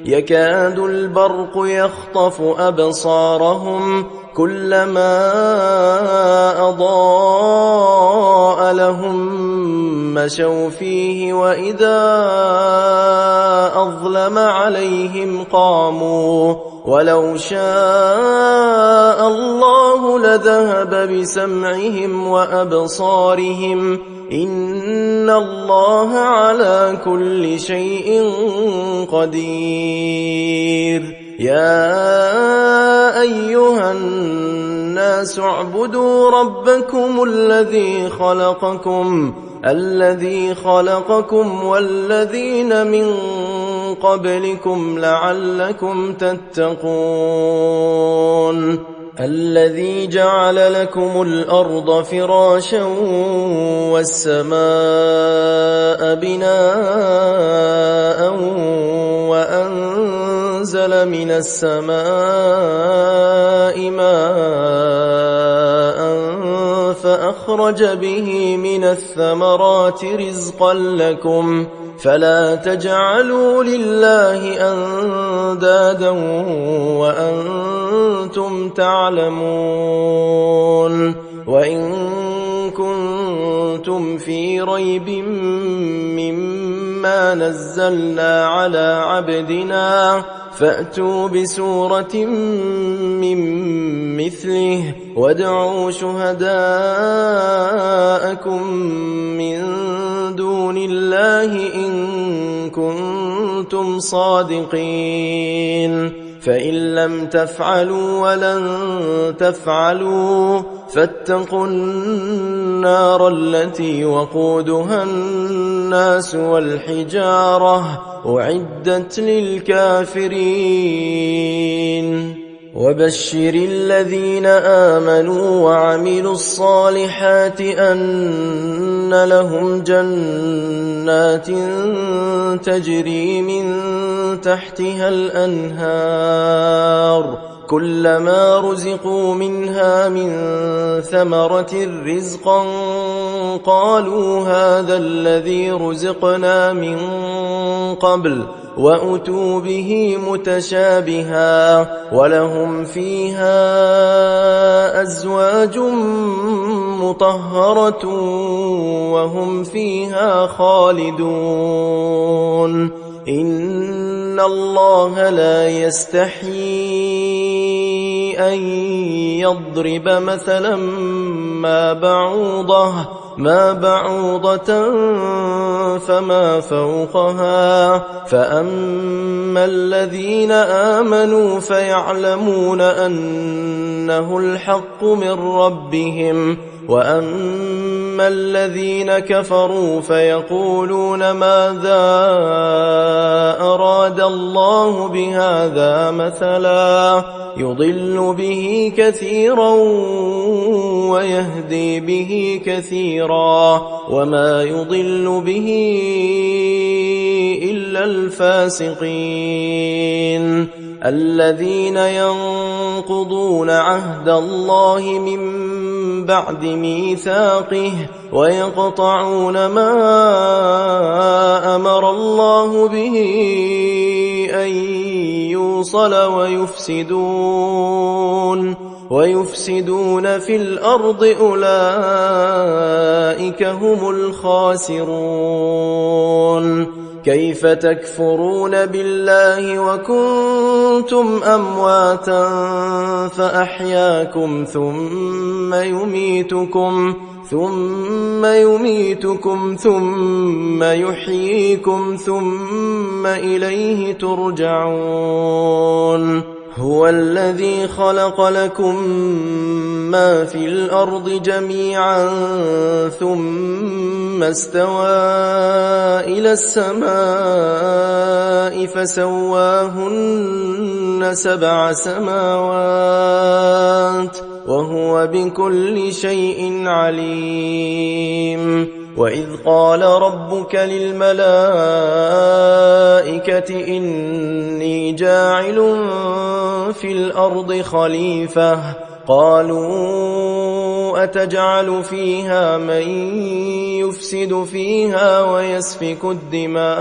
يكاد البرق يخطف أبصارهم كلما أضاء لهم مشوا فيه وإذا أظلم عليهم قاموا ولو شاء الله لذهب بسمعهم وأبصارهم إن الله على كل شيء قدير يا أيها الناس اعبدوا ربكم الذي خلقكم والذين من قبلكم لعلكم تتقون الذي جعل لكم الأرض فراشا والسماء بناء وأنزل من السماء ماء فأخرج به من الثمرات رزقا لكم فلا تجعلوا لله أندادا وأنتم تعلمون وإن كنتم في ريب مما نزلنا على عبدنا فأتوا بسورة من مثله وادعوا شهداءكم من دون الله إن كنتم صادقين فإن لم تفعلوا ولن تفعلوا فاتقوا النار التي وقودها الناس والحجارة أعدت للكافرين وبشر الذين آمنوا وعملوا الصالحات أن لهم جنات تجري من تحتها الأنهار كلما رزقوا منها من ثمرة رزقا قالوا هذا الذي رزقنا من قبل وأتوا به متشابها ولهم فيها أزواج مطهرة وهم فيها خالدون إن الله لا يستحيي أن يضرب مثلا ما بعوضة فما فوقها فأما الذين آمنوا فيعلمون أنه الحق من ربهم وأما الذين كفروا فيقولون ماذا أراد الله بهذا مثلا يضل به كثيرا ويهدي به كثيرا وما يضل به إلا الفاسقين الذين ينقضون عهد الله من بعد ميثاقه ويقطعون ما أمر الله به أن يوصل ويفسدون في الأرض أولئك هم الخاسرون كيف تكفرون بالله وكنتم أمواتا فأحياكم ثم يميتكم ثم يحييكم ثم إليه ترجعون هو الذي خلق لكم ما في الأرض جميعا ثم استوى إلى السماء فسواهن 7 سماوات وهو بكل شيء عليم وإذ قال ربك للملائكة إني جاعل في الأرض خليفة قالوا أتجعل فيها من يفسد فيها ويسفك الدماء